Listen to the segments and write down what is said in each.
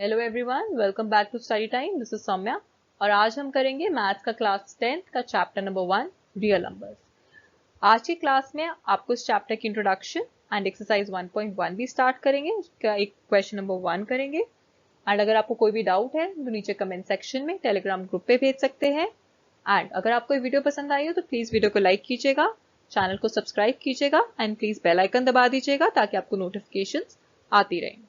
Hello everyone, welcome back to study time. This is Saumya और आज हम करेंगे मैथ्स का क्लास 10th का चैप्टर नंबर 1 रियल नंबर्स। आज की क्लास में आपको इस चैप्टर की इंट्रोडक्शन एंड एक्सरसाइज 1.1 भी स्टार्ट करेंगे। उसका एक क्वेश्चन नंबर 1 करेंगे एंड अगर आपको कोई भी डाउट है तो नीचे कमेंट सेक्शन में टेलीग्राम ग्रुप पे भेज सकते हैं। एंड अगर आपको ये वीडियो पसंद आई हो तो प्लीज वीडियो को लाइक कीजिएगा, चैनल को सब्सक्राइब कीजिएगा एंड प्लीज बेल आइकन दबा दीजिएगा ताकि आपको नोटिफिकेशंस आती रहें।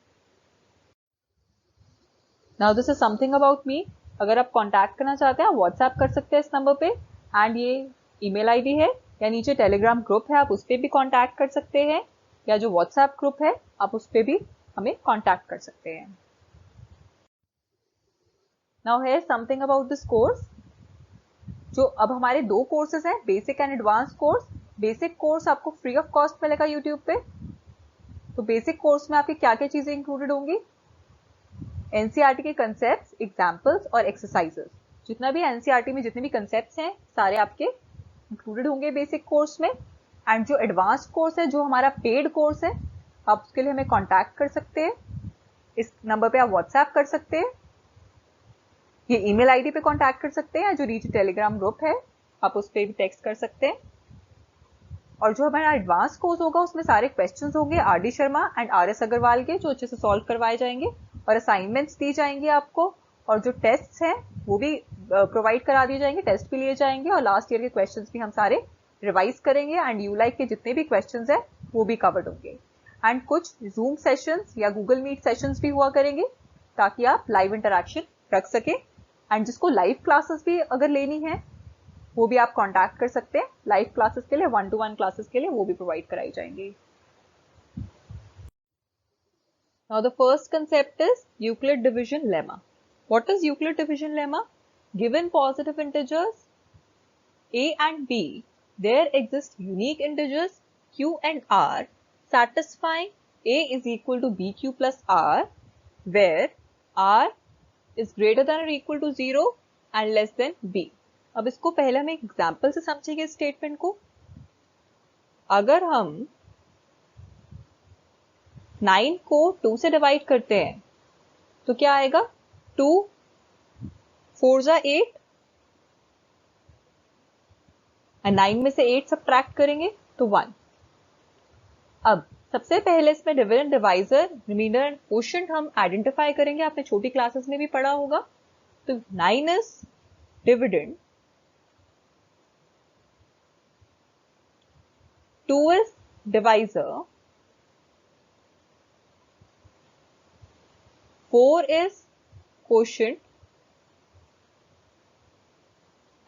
Now this is something about me. अगर आप कांटेक्ट करना चाहते हैं आप व्हाट्सएप कर सकते हैं इस नंबर पे एंड ये ईमेल आईडी है या नीचे टेलीग्राम ग्रुप है, आप उस पर भी कांटेक्ट कर सकते हैं या जो व्हाट्सएप ग्रुप है आप उस पर भी हमें कांटेक्ट कर सकते हैं। Now here something about this course. जो अब हमारे दो कोर्सेज हैं, basic and advance course. Basic course आपको फ्री ऑफ कॉस्ट मिलेगा यूट्यूब पे। तो बेसिक कोर्स में आपकी क्या क्या चीजें इंक्लूडेड होंगी? एनसीईआरटी के कंसेप्ट्स, एग्जाम्पल्स और एक्सरसाइजेस। जितना भी एनसीईआरटी में जितने भी कंसेप्ट्स हैं सारे आपके इंक्लूडेड होंगे बेसिक कोर्स में। एंड जो एडवांस कोर्स है, जो हमारा पेड कोर्स है, आप उसके लिए हमें कांटेक्ट कर सकते हैं। इस नंबर पे आप व्हाट्सएप कर सकते हैं, ये ईमेल आईडी पे कांटेक्ट कर सकते हैं, जो नीचे टेलीग्राम ग्रुप है आप उस पर भी टेक्स्ट कर सकते हैं। और जो हमारा एडवांस कोर्स होगा उसमें सारे क्वेश्चंस होंगे RD Sharma and RS Agarwal के, जो अच्छे से सॉल्व करवाए जाएंगे और असाइनमेंट्स दी जाएंगी आपको। और जो टेस्ट हैं वो भी प्रोवाइड करा दिए जाएंगे, टेस्ट भी लिए जाएंगे और लास्ट ईयर के क्वेश्चंस भी हम सारे रिवाइज करेंगे एंड यू लाइक के जितने भी क्वेश्चंस हैं वो भी कवर्ड होंगे। एंड कुछ जूम सेशंस या गूगल मीट सेशंस भी हुआ करेंगे ताकि आप लाइव इंटरेक्शन रख सके। एंड जिसको लाइव क्लासेस भी अगर लेनी है वो भी आप कांटेक्ट कर सकते हैं। लाइव क्लासेस के लिए 1-to-1 क्लासेस के लिए वो भी प्रोवाइड कराई जाएंगी। Now the first concept is Euclid division lemma. What is Euclid division lemma? Given positive integers a and b, there exist unique integers q and r satisfying a is equal to bq plus r, where r is greater than or equal to 0 and less than b. अब इसको पहले हम एक example से समझेंगे statement को। अगर हम 9 को 2 से डिवाइड करते हैं तो क्या आएगा? 2 4 जा 8 और 9 में से 8 सब्ट्रैक्ट करेंगे तो 1। अब सबसे पहले इसमें dividend, divisor, remainder and quotient हम आइडेंटिफाई करेंगे। आपने छोटी क्लासेस में भी पढ़ा होगा। तो 9 is dividend, 2 is divisor, 4 is quotient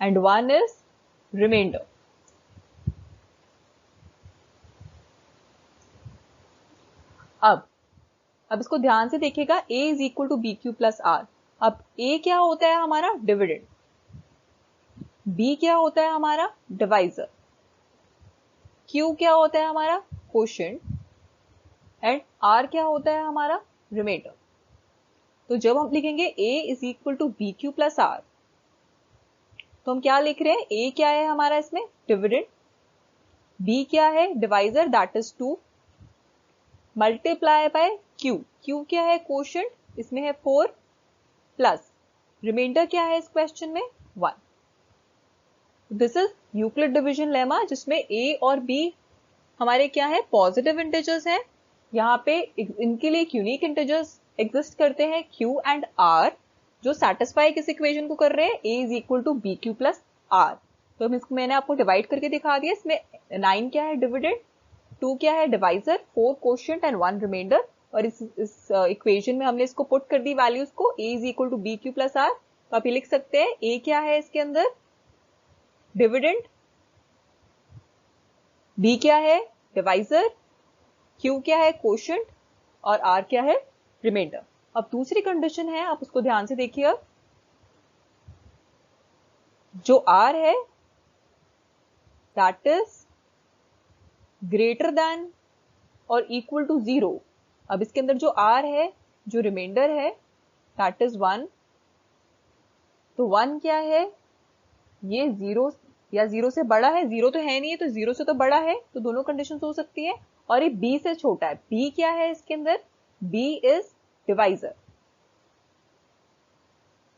and 1 is remainder. अब इसको ध्यान से देखिएगा। a is equal to bq plus r। अब a क्या होता है हमारा? डिविडेंड। b क्या होता है हमारा? डिवाइजर। q क्या होता है हमारा? क्वोशिएंट। एंड r क्या होता है हमारा? रिमाइंडर। तो जब हम लिखेंगे a is equal to bq plus r तो हम क्या लिख रहे हैं? a क्या है हमारा इसमें? डिविडेंड। b क्या है? Divisor, that is 2 multiply by q। q क्या है? क्वोशिएंट, इसमें है 4 प्लस रिमाइंडर क्या है इस क्वेश्चन में? 1। This is Euclid division lemma, जिसमें a और b हमारे क्या है? पॉजिटिव इंटीजर्स हैं। यहाँ पे इनके लिए एक यूनिक इंटीजर्स एग्जिस्ट करते हैं q एंड r, जो सेटिस्फाई किस इक्वेशन को कर रहे हैं? a is equal to bq plus r। तो इसको मैंने आपको डिवाइड करके दिखा दिया। इसमें 9 क्या है? डिविडेंड, 2 क्या है? Divisor, 4 quotient and 1 remainder. और इस इक्वेशन में हमने इसको पुट कर दी वैल्यूज को, a is equal to bq plus r। तो आप ये लिख सकते हैं a क्या है इसके अंदर? डिविडेंड, b क्या है? डिवाइजर, q क्या है? क्वोशिएंट और r क्या है? रिमाइंडर। अब दूसरी कंडीशन है, आप उसको ध्यान से देखिए। जो r है दैट इज ग्रेटर देन और इक्वल टू 0। अब इसके अंदर जो r है, जो रिमाइंडर है, दैट इज 1। तो 1 क्या है? ये 0 या 0 से बड़ा है। 0 तो है नहीं, तो 0 से तो बड़ा है, तो दोनों कंडीशन हो सकती है। और ये b से छोटा है। b क्या है इसके अंदर? b is divisor.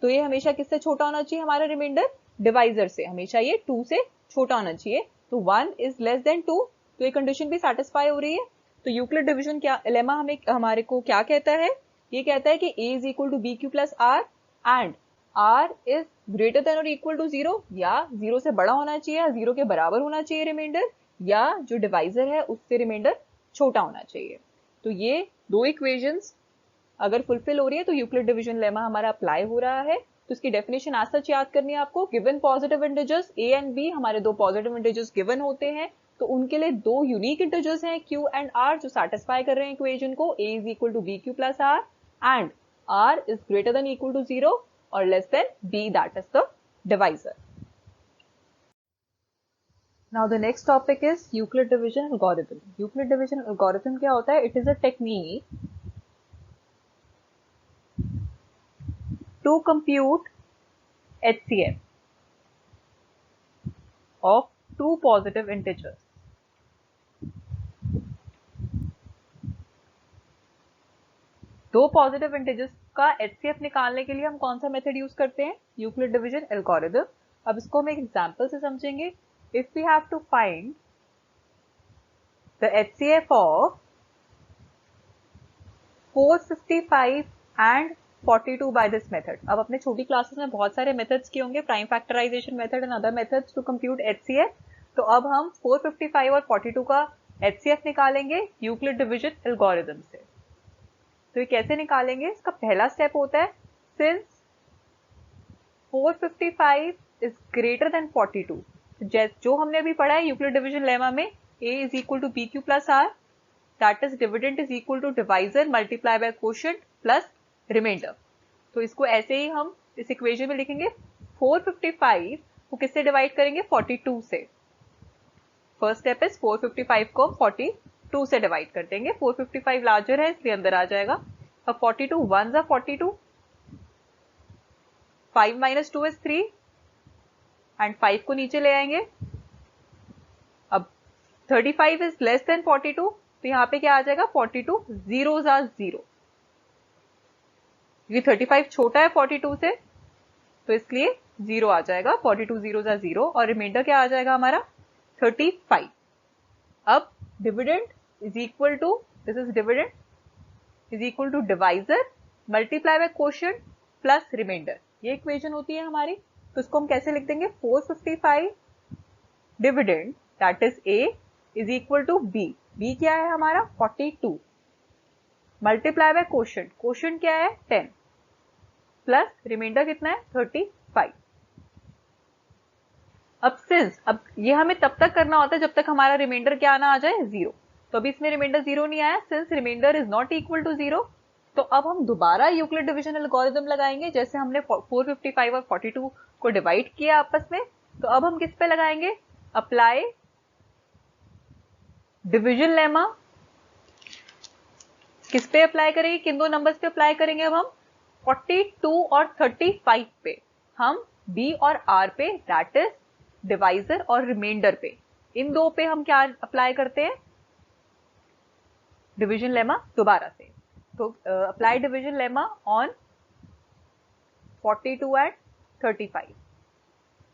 तो ये हमेशा किससे छोटा होना चाहिए, हमारा रिमाइंडर डिवाइजर से, हमेशा ये 2 से छोटा होना चाहिए। तो 1 इज लेस देन 2, तो ये कंडीशन भी सेटिस्फाई हो रही है। तो यूक्लिड डिवीजन क्या लेमा हमारे को क्या कहता है, ये कहता है कि a is equal to B Q plus are and r is greater than और इक्वल टू 0, या 0 से बड़ा होना चाहिए या 0 के बराबर होना चाहिए रिमाइंडर, या जो डिवाइजर है उससे रिमाइंडर छोटा होना चाहिए। तो ये दो इक्वेशंस अगर फुलफिल हो रही है तो यूक्लिड डिवीजन लेमा हमारा अप्लाई हो रहा है। तो इसकी डेफिनेशन आज सच याद करनी है आपको। Given positive integers a and b, हमारे दो पॉजिटिव इंटीजर्स गिवन होते हैं, तो उनके लिए दो यूनिक इंटीजर्स हैं q एंड r जो सैटिस्फाई कर रहे हैं इक्वेशन को, a is equal to B Q plus are and r is greater than equal to 0 और less than b, that is the divisor. Now the next topic is Euclid division algorithm. Euclid division algorithm क्या होता है? It is a technique to compute HCF of two positive integers. दो positive integers का HCF निकालने के लिए हम कौन सा मेथड यूज करते हैं? Euclid division algorithm. अब इसको हम एक एग्जांपल से समझेंगे। If we have to find the HCF of 455 and 42 by this method. अब अपने छोटी क्लासेस में बहुत सारे मेथड्स किए होंगे, prime factorisation method and other methods to compute HCF। तो अब हम 455 और 42 का HCF निकालेंगे यूक्लिड डिवीजन एल्गोरिथम से। तो ये कैसे निकालेंगे? इसका पहला स्टेप होता है, सिंस 455 इज ग्रेटर देन 42, जो हमने अभी पढ़ा है यूक्लिड डिवीजन लेमा में, a is equal to B Q plus r, that is dividend is equal to divisor multiply by quotient plus remainder. तो इसको ऐसे ही हम इस इक्वेशन में लिखेंगे। 455 को किससे डिवाइड करेंगे? 42 से। फर्स्ट स्टेप इज 455 को 42 से डिवाइड कर देंगे। 455 लार्जर है इसलिए अंदर आ जाएगा। अब 42 1 जा 42, 5 माइनस 2 इज 3 एंड 5 को नीचे ले आएंगे। अब 35 इज लेस देन 42, तो यहां पे क्या आ जाएगा? 42 0 जा 0, क्योंकि 35 छोटा है 42 से तो इसलिए 0 आ जाएगा। 42 0 जा 0 और रिमाइंडर क्या आ जाएगा हमारा? 35। अब dividend is equal to, this is dividend is equal to divisor multiply by quotient plus remainder, ये इक्वेशन होती है हमारी। तो इसको हम कैसे लिख देंगे? 455 dividend that is a is equal to b, b क्या है हमारा? 42 मल्टीप्लाई बाय कोशेंट, कोशेंट क्या है? 10 प्लस रिमाइंडर कितना है? 35। अब ये हमें तब तक करना होता है जब तक हमारा रिमाइंडर क्या ना आ जाए? 0। तो अभी इसमें रिमाइंडर 0 नहीं आया। Since remainder is not equal to 0, तो अब हम दोबारा यूक्लिड डिवीजन एल्गोरिथम लगाएंगे। जैसे हमने 455 और 42 को डिवाइड किया आपस में, तो अब हम किस पे लगाएंगे? Apply division lemma. किस पे अप्लाई करेंगे? किन दो नंबर्स पे अप्लाई करेंगे? अब हम 42 और 35 पे, हम b और r पे, दैट इज डिवाइजर और रिमाइंडर पे, इन दो पे हम क्या अप्लाई करते हैं? डिवीजन लेमा दोबारा से। तो apply division lemma on 42 and 35।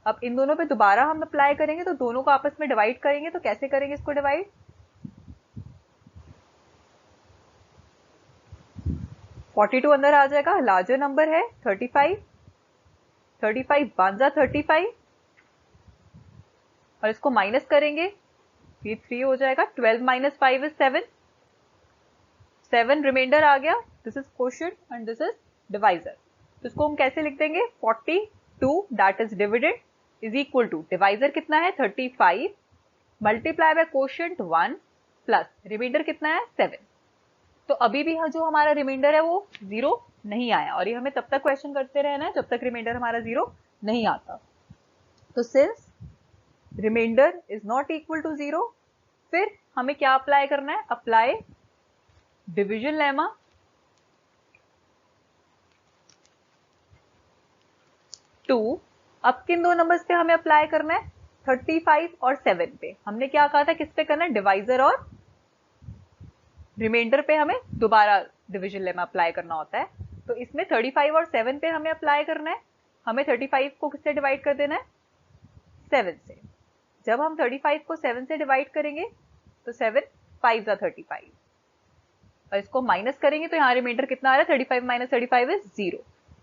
अब इन दोनों पे दोबारा हम अप्लाई करेंगे, तो दोनों को आपस में डिवाइड करेंगे। तो कैसे करेंगे इसको डिवाइड? 42 अंदर आ जाएगा, लार्जर नंबर है 35, 35 1 जा 35 और इसको माइनस करेंगे, ये 3 हो जाएगा। 12 माइनस 5 इज 7, 7 रिमाइंडर आ गया, this is quotient and this is divisor. तो इसको हम कैसे लिख देंगे? 42 that is dividend is equal to divisor कितना है? 35 multiply by quotient 1 plus remainder कितना है? 7। तो अभी भी जो हमारा रिमाइंडर है वो 0 नहीं आया, और ये हमें तब तक क्वेश्चन करते रहना है जब तक रिमाइंडर हमारा 0 नहीं आता। तो since remainder is not equal to 0, फिर हमें क्या अप्लाई करना है? Apply division lemma to. अब किन दो नंबर्स पे हमें अप्लाई करना है? 35 और 7 पे। हमने क्या कहा था? किस पे करना है? डिवाइजर और रिमाइंडर पे हमें दोबारा डिवीजन लेमा अप्लाई करना होता है। तो इसमें 35 और 7 पे हमें अप्लाई करना है। हमें 35 को किससे डिवाइड कर देना है? 7 से। जब हम 35 को 7 से डिवाइड करेंगे तो 7 5 जा 35, और इसको माइनस करेंगे तो यहाँ रिमाइंडर कितना आ रहा है? 35 माइनस 35 इज 0।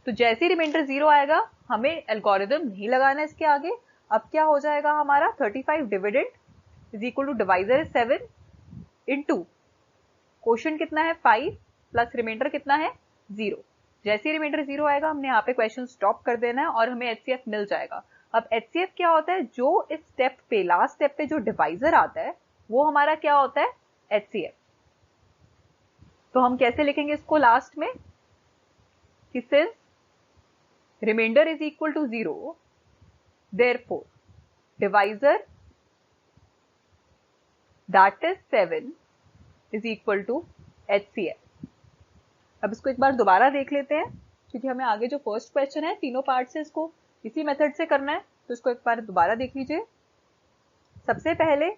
तो जैसे ही रिमाइंडर 0 आएगा हमें एल्गोरिदम नहीं लगाना है इसके आगे। अब क्या हो जाएगा हमारा? 35 dividend is equal to divisor is 7 into quotient कितना है? 5 प्लस रिमाइंडर कितना है? 0। जैसे ही रिमाइंडर 0 आएगा हमने यहाँ पे क्वेश्चन स्टॉप कर देना है और हमें एचसीएफ मिल जाएगा। अब एचसीएफ क्या होता है? जो इस स्टेप पे, लास्ट स्टेप पे जो डिवाइजर आता है वो हमारा क्या होता है? एचसीएफ। तो हम कैसे लिखेंगे इसको लास्ट में कि since remainder is equal to 0 therefore divisor that is 7 is equal to HCF. अब इसको एक बार दोबारा देख लेते हैं क्योंकि हमें आगे जो फर्स्ट क्वेश्चन है तीनों पार्ट से इसको इसी मेथड से करना है, तो इसको एक बार दोबारा देख लीजिए। सबसे पहले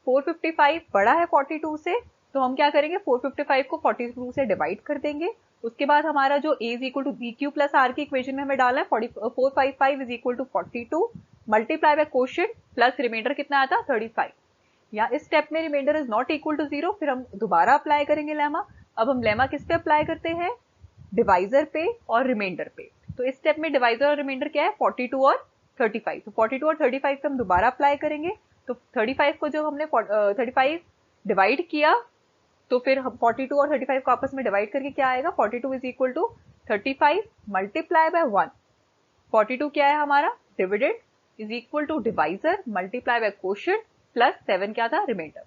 455 बड़ा है 42 से, तो हम क्या करेंगे? 455 को 42 से डिवाइड कर देंगे। उसके बाद हमारा जो a is equal to B Q plus r की इक्वेशन में हमें डालना है 455 is equal to 42 multiply by quotient plus remainder कितना आता? 35। या इस स्टेप में remainder is not equal to 0, फिर हम दोबारा अप्लाई करेंगे लेमा। अब हम लेमा किस पे अप्लाई करते हैं? डिवाइजर पे और रिमाइंडर पे। तो इस स्टेप में डिवाइजर और रिमाइंडर क्या है? 42 और 35। तो 42 और 35 पे हम दोबारा अप्लाई करेंगे। तो 35 को जब हमने 35 डिवाइड किया तो फिर हम 42 और 35 को आपस में डिवाइड करके क्या आएगा? 42 is equal to 35 multiply by 1। 42 क्या है हमारा? Dividend is equal to divisor multiply by quotient plus 7 क्या था? रिमाइंडर।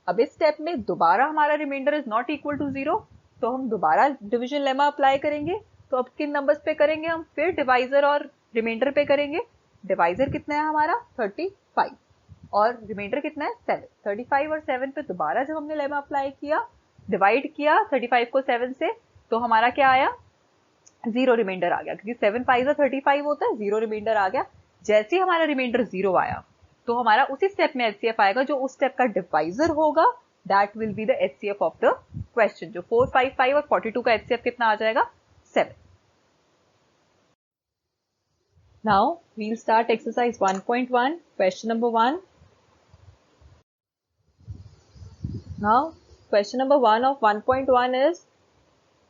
अब इस स्टेप में दोबारा हमारा remainder is not equal to 0, तो हम दोबारा डिवीजन लेमा अप्लाई करेंगे। तो अब किन नंबर्स पे करेंगे हम? फिर डिवाइजर और रिमाइंडर पे करेंगे। डिवाइजर कितना है हमारा? 35 और रिमाइंडर कितना है? 7। 35 और 7 पे दोबारा जब हमने लेमा अप्लाई किया, डिवाइड किया 35 को 7 से, तो हमारा क्या आया? 0 रिमाइंडर आ गया, क्योंकि 7 5 35 होता है, 0 रिमाइंडर आ गया। जैसे ही हमारा रिमाइंडर 0 आया तो हमारा उसी स्टेप में एचसीएफ आएगा, जो उस स्टेप का डिवाइजर होगा that will be the HCF of the question. जो 455 और 42 का एचसीएफ कितना आ जाएगा? 7। Now we'll start exercise 1.1 question number 1। Now question number 1 of 1.1 is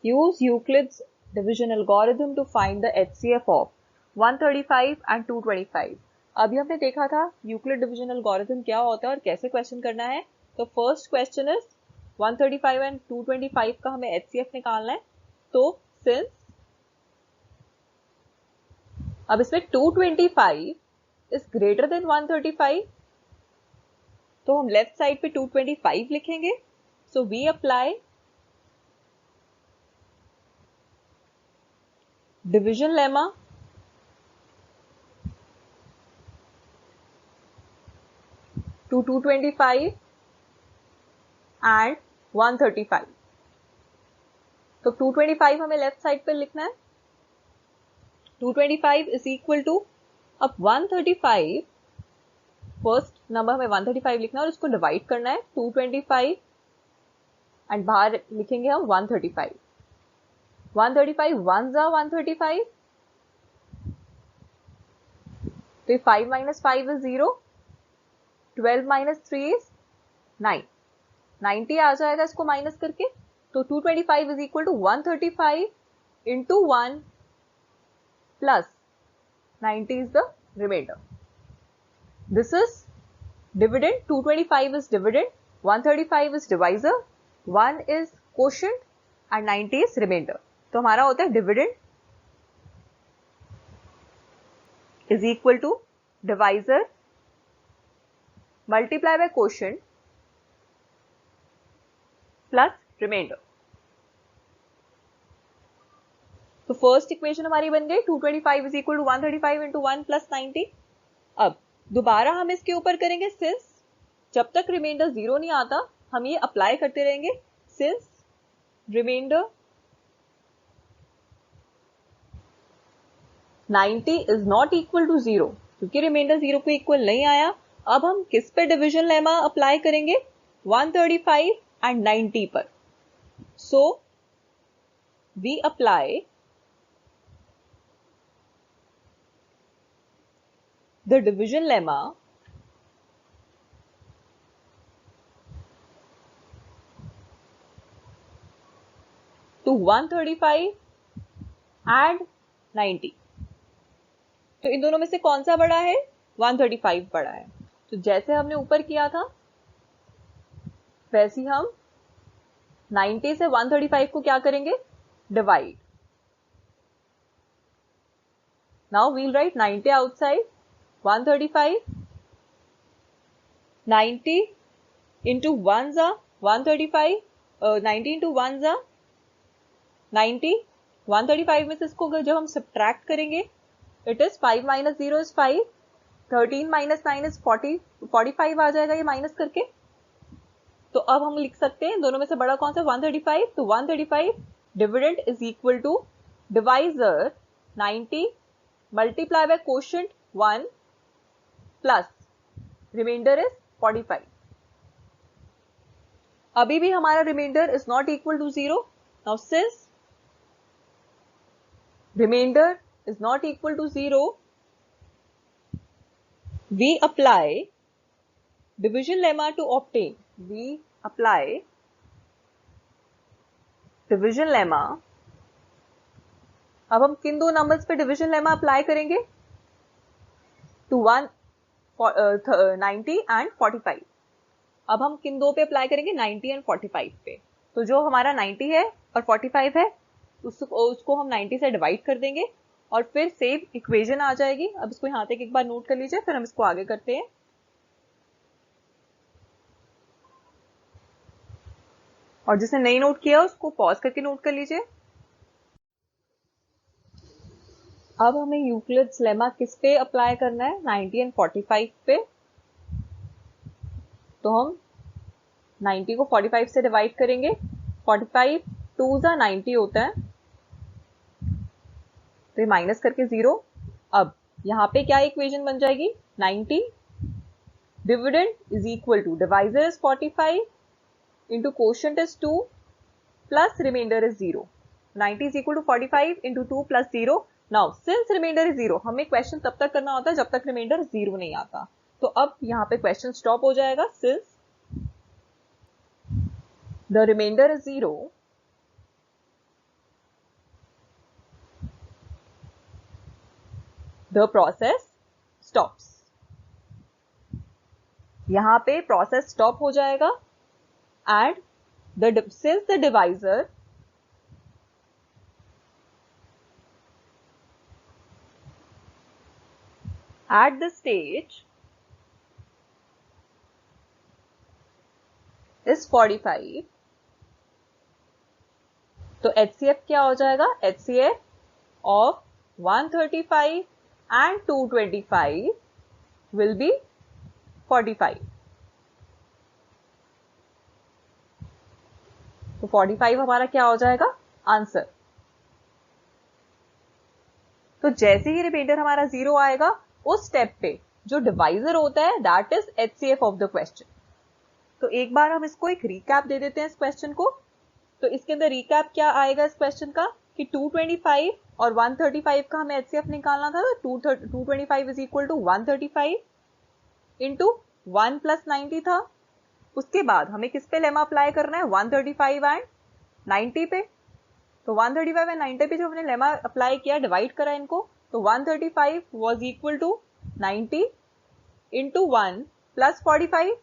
use Euclid's division algorithm to find the HCF of 135 and 225। अभी हमने देखा था यूक्लिड डिवीजन एल्गोरिथम क्या होता है और कैसे क्वेश्चन करना है। तो फर्स्ट क्वेश्चन इज 135 एंड 225 का हमें एचसीएफ निकालना है। तो सिंस अब इसमें 225 इज ग्रेटर देन 135, तो हम लेफ्ट साइड पे 225 लिखेंगे। So we apply division lemma to 225 and 135। तो 225 हमें लेफ्ट साइड पर लिखना है। 225 इज इक्वल टू, अब 135 फर्स्ट नंबर हमें 135 लिखना है और इसको डिवाइड करना है 225 एंड बाहर लिखेंगे हम 135। 135 1 जा 135, तो 5 माइनस 5 इज 0, 12 माइनस 3 इज 9, 90 आ जाएगा इसको माइनस करके। तो 225 is equal to 135 into 1 plus 90 is the remainder. This is dividend, 225 is dividend, 135 is divisor, 1 is quotient and 90 is remainder. तो हमारा होता है dividend is equal to divisor multiply by quotient plus remainder. तो first equation हमारी बन गई 225 is equal to 135 into 1 plus 90। अब दोबारा हम इसके ऊपर करेंगे सिंस जब तक रिमाइंडर 0 नहीं आता हम ये अप्लाई करते रहेंगे। Since remainder 90 is not equal to 0, क्योंकि रिमाइंडर 0 को इक्वल नहीं आया, अब हम किस पे डिवीजन लेमा अप्लाई करेंगे? 135 एंड 90 पर। So we apply the division lemma to 135 and 90. तो इन दोनों में से कौन सा बड़ा है? 135 बड़ा है। तो जैसे हमने ऊपर किया था वैसे हम 90 से 135 को क्या करेंगे? Divide. Now we'll write 90 outside, 135, 90 into 1 जा 135, 90 into 1 जा 90, 135 में से इसको जब हम सब्ट्रैक्ट करेंगे it is 5 minus 0 is 5, 13 minus 9 is 40, 45 आ जाएगा ये माइनस करके। तो अब हम लिख सकते हैं दोनों में से बड़ा कौन सा? 135। तो 135 dividend is equal to divisor 90 multiply by quotient 1 plus remainder is 45। अभी भी हमारा remainder is not equal to 0। Now since remainder is not equal to 0, we apply division lemma to obtain. We apply division lemma. अब हम किन दो numbers पे division lemma apply करेंगे? To 90 and 45। अब हम किन दो पे अप्लाई करेंगे? 90 एंड 45 पे। तो जो हमारा 90 है और 45 है उसको हम 90 से डिवाइड कर देंगे और फिर सेम इक्वेशन आ जाएगी। अब इसको यहां तक एक बार नोट कर लीजिए, फिर हम इसको आगे करते हैं। और जिसने नहीं नोट किया उसको पॉज करके नोट कर लीजिए। अब हमें यूक्लिड्स लेमा किस पे अप्लाई करना है? 90 एंड 45 पे। तो हम 90 को 45 से डिवाइड करेंगे। 45 2 जा 90 होता है, तो ये माइनस करके 0। अब यहां पे क्या इक्वेशन बन जाएगी? 90 dividend is equal to divisor is 45 into quotient is 2 plus remainder is 0। 90 is equal to 45 into 2 plus 0। Now since remainder is 0, हमें क्वेश्चन तब तक करना होता है जब तक रिमाइंडर 0 नहीं आता। तो अब यहां पे क्वेश्चन स्टॉप हो जाएगा। Since the remainder is 0, the process stops। यहां पे प्रोसेस स्टॉप हो जाएगा and since the divisor at the stage is 45, तो HCF क्या हो जाएगा? HCF of 135 and 225 will be 45। तो 45 हमारा क्या हो जाएगा? आंसर। तो जैसे ही रिमाइंडर हमारा 0 आएगा उस स्टेप पे जो डिवाइजर होता है that is HCF of the question. तो एक बार हम इसको एक रिकैप दे देते हैं इस क्वेश्चन को। तो इसके अंदर रिकैप क्या आएगा इस क्वेश्चन का कि 225 और 135 का हमें HCF निकालना था। तो 225 is equal to 135 into 1 plus 90 था। उसके बाद हमें किस पे लेमा अप्लाई करना है? 135 एंड 90 पे। तो 135 एंड 90 पे जो हमने लेमा अप्लाई किया, डिवाइड करा इनको, तो 135 was equal to 90 into 1 plus 45।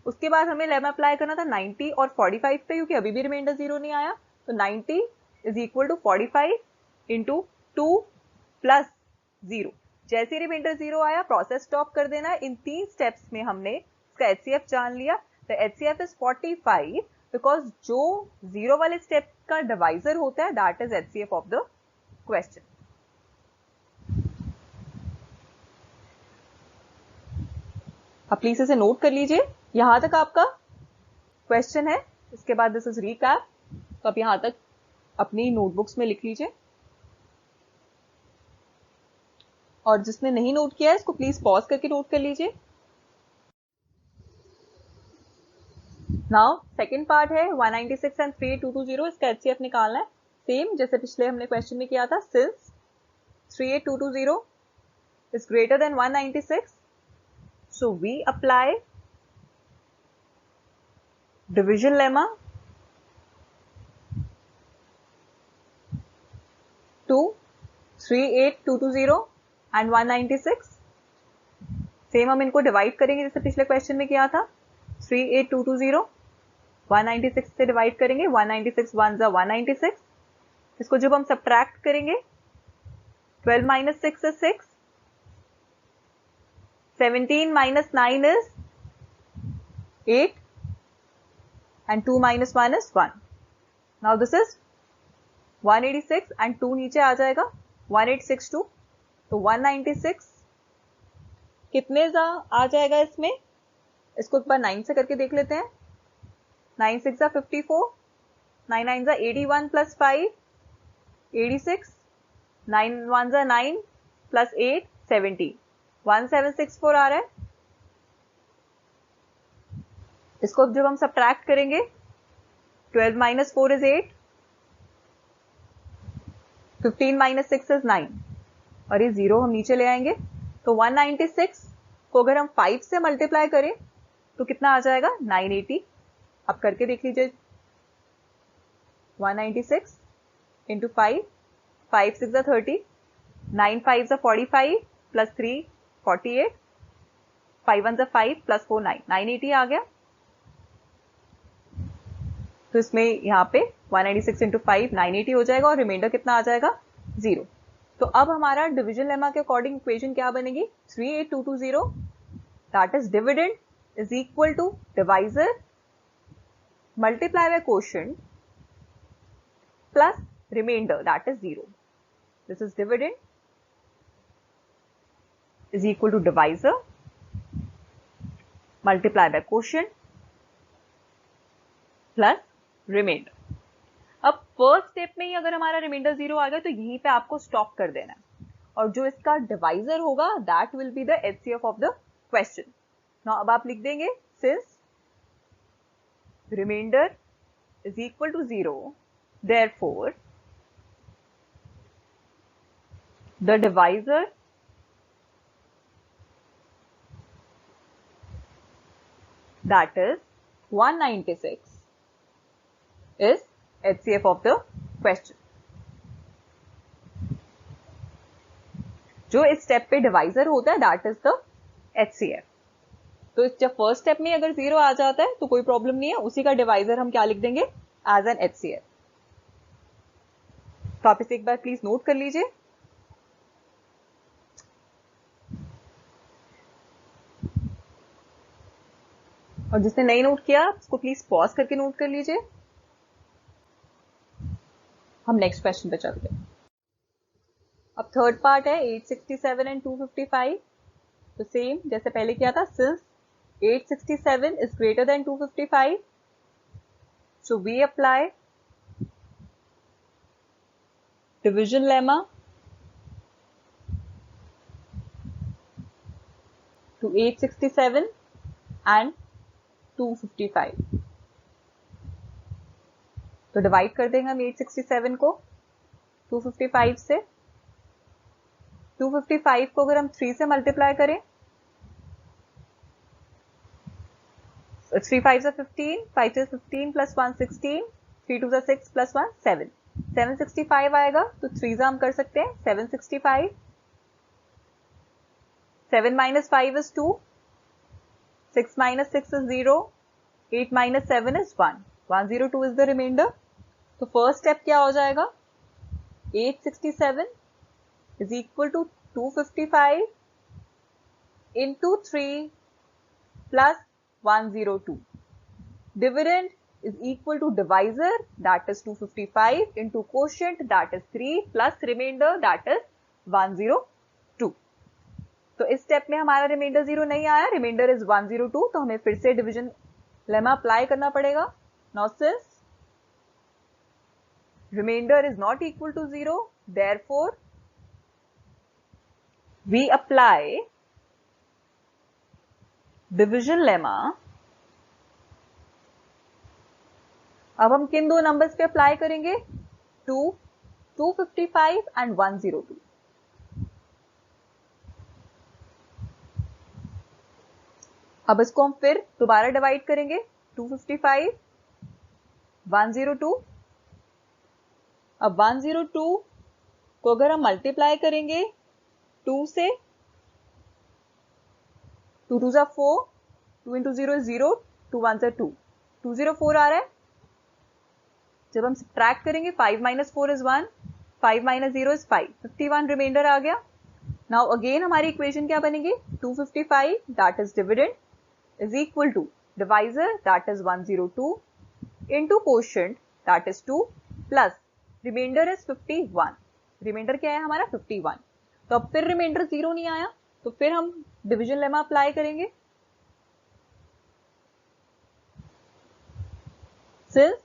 उसके बाद हमें लेमा अप्लाई करना था 90 और 45 पे, क्योंकि अभी भी रिमाइंडर 0 नहीं आया। तो 90 is equal to 45 into 2 plus 0। जैसे रिमाइंडर 0 आया प्रोसेस स्टॉप कर देना है। इन 3 स्टेप्स में हमने इसका HCF जान लिया। तो HCF इज 45 बिकॉज जो 0 वाले स्टेप का डिवाइजर होता है that is HCF of the question. आप प्लीज इसे नोट कर लीजिए। यहां तक आपका क्वेश्चन है, इसके बाद दिस इज रिकैप। तो आप यहां तक अपनी नोटबुक्स में लिख लीजिए। और जिसने नहीं नोट किया है इसको प्लीज पॉज करके नोट कर लीजिए। नाउ सेकंड पार्ट है 196 एंड 3820। इसका HCF निकालना है। सेम जैसे पिछले हमने क्वेश्चन में किया था। Since 38220 is greater than 196. So we apply division lemma to 38220 and 196. Same हम इनको डिवाइड करेंगे जैसे पिछले क्वेश्चन में किया था. 38220 196 से डिवाइड करेंगे. 196 1 जा 196. इसको जब हम सब्ट्रैक्ट करेंगे 12 minus 6 is 6. 17 minus 9 is 8. And 2 minus 1 is 1. Now this is 186 and 2 नीचे आ जाएगा 1862. तो 196 कितने आ जाएगा इसमें? इसको एक बार 9 से करके देख लेते हैं. 9 6 जा 54. 9 9 जा 81 plus 5 86. 9 1 जा 9 plus 8 70. 1764 आ रहा है. इसको जब हम सब्ट्रैक्ट करेंगे 12 minus 4 is 8. 15 minus 6 is 9. और ये 0 हम नीचे ले आएंगे. तो 196 को अगर हम 5 से मल्टीप्लाई करें तो कितना आ जाएगा? 980. आप करके देख लीजिए. 196 इंटू 5. 5 6 30. 9 5 45 प्लस 3 48. 5 1 5 प्लस 4 9. 980 आ गया. तो इसमें यहाँ पे 196 इंटू 5 980 हो जाएगा और रिमाइंडर कितना आ जाएगा? 0. तो अब हमारा डिविजन लेमा के अकॉर्डिंग इक्वेशन क्या बनेगी? 38220 that is dividend is equal to divisor multiply by quotient plus remainder that is 0. This is dividend is equal to divisor multiply by quotient plus remainder. अब फर्स्ट स्टेप में ही अगर हमारा reminder 0 आ गया तो यहीं पे आपको स्टॉप कर देना है और जो इसका डिवाइजर होगा that will be the HCF of the question. Now अब आप लिख देंगे since remainder is equal to 0 therefore the divisor that is 196 is HCF of the question. जो इस स्टेप पे डिवाइजर होता है दैट इज द HCF. तो इस जब फर्स्ट स्टेप में अगर 0 आ जाता है तो कोई प्रॉब्लम नहीं है. उसी का डिवाइजर हम क्या लिख देंगे? As an HCF. तो आप इसे एक बार प्लीज नोट कर लीजिए. और जिसने नहीं नोट किया उसको प्लीज पॉज करके नोट कर लीजिए. हम नेक्स्ट क्वेश्चन पे चलते हैं. अब थर्ड पार्ट है 867 एंड 255. तो सेम जैसे पहले किया था. Since 867 is greater than 255 so we apply division lemma to 867 and 255. तो डिवाइड कर देंगे हम 867 को 255 से. 255 को अगर हम 3 से मल्टीप्लाई करें 3 5 जा 15, 5 से 15 प्लस 1 16, 3 2 जा 6 प्लस 1 7. 765 आएगा. तो 3 जा हम कर सकते हैं 765. 7 minus 5 is 2. 6 minus 6 is 0. 8 minus 7 is 1. 102 is the remainder. तो फर्स्ट स्टेप क्या हो जाएगा? 867 is equal to 255 into 3 plus 102. Dividend is equal to divisor that is 255 into quotient that is 3 plus remainder that is 102. तो इस step में हमारा reminder 0 नहीं आया. Remainder is 102. तो हमें फिर से डिविजन लेमा अप्लाई करना पड़ेगा. Now since remainder is not equal to 0 therefore we apply division lemma. अब हम किन दो नंबर्स पे अप्लाई करेंगे? 2 255 एंड 102. अब इसको हम फिर दोबारा डिवाइड करेंगे, 255, 102। अब 102 को अगर हम मल्टीप्लाई करेंगे 2 से, 2 2 4, 2 into 0 is 0, 2 1 2, 204 आ रहा है। जब हम सब्ट्रैक्ट करेंगे 5 minus 4 is 1, 5 minus 0 is 5, 51 remainder आ गया। नाउ अगेन हमारी इक्वेशन क्या बनेगी, 255 that is dividend is equal to divisor that is 102 into quotient that is 2 plus remainder is 51। रिमाइंडर क्या है हमारा 51। तो अब फिर रिमाइंडर 0 नहीं आया, तो फिर हम डिवीजन लेमा अप्लाई करेंगे। Since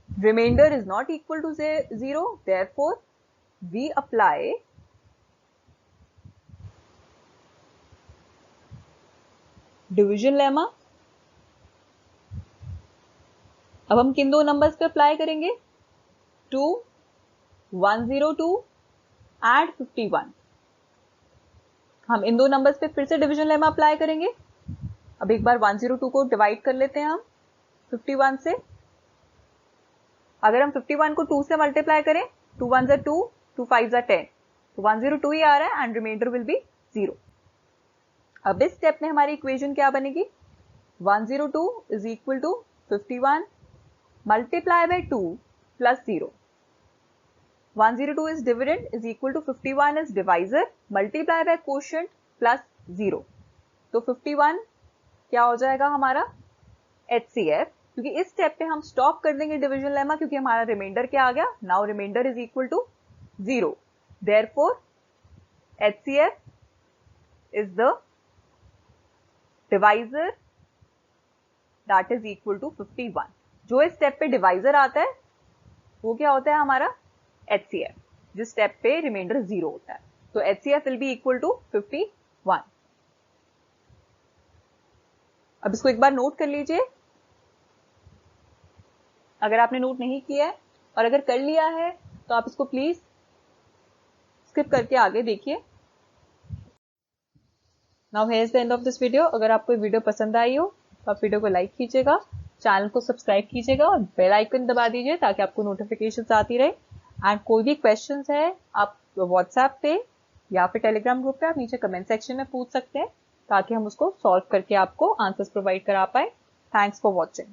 remainder is not equal to 0, therefore we apply division lemma। अब हम किन दो नंबर्स पे अप्लाई करेंगे, 2, 102 एंड 51। हम इन दो नंबर्स पे फिर से डिवीजन लेमा अप्लाई करेंगे। अब एक बार 102 को डिवाइड कर लेते हैं हम 51 से। अगर हम 51 को 2 से मल्टीप्लाई करें, 2 1 2, 2 5 10, तो 102 ही आ रहा है एंड रिमाइंडर विल बी 0। अब इस स्टेप में हमारी इक्वेशन क्या बनेगी, 102 is equal to 51 multiply by 2 plus 0। 102 is dividend is equal to 51 is divisor multiply by quotient plus 0। तो 51 क्या हो जाएगा हमारा HCF, क्योंकि इस स्टेप पे हम स्टॉप कर देंगे डिवीजन लेमा, क्योंकि हमारा रिमाइंडर क्या आ गया, now remainder is equal to 0। Therefore HCF is the divisor that is equal to 51। जो इस स्टेप पे डिवाइजर आता है वो क्या होता है हमारा HCF, जिस स्टेप पे रिमाइंडर 0 होता है। तो HCF will be equal to 51। अब इसको एक बार नोट कर लीजिए अगर आपने नोट नहीं किया है, और अगर कर लिया है तो आप इसको प्लीज स्किप करके आगे देखिए। Now here is the end of this video. अगर आपको वीडियो पसंद आई हो तो आप वीडियो को लाइक कीजिएगा, चैनल को सब्सक्राइब कीजिएगा और बेल आइकन दबा दीजिए ताकि आपको नोटिफिकेशंस आती रहे। एंड कोई भी क्वेश्चंस है आप व्हाट्सएप पे या फिर टेलीग्राम ग्रुप पे आप नीचे कमेंट सेक्शन में पूछ सकते हैं ताकि हम उसको सॉल्व करके आपको आंसर्स प्रोवाइड करा पाए। Thanks for watching.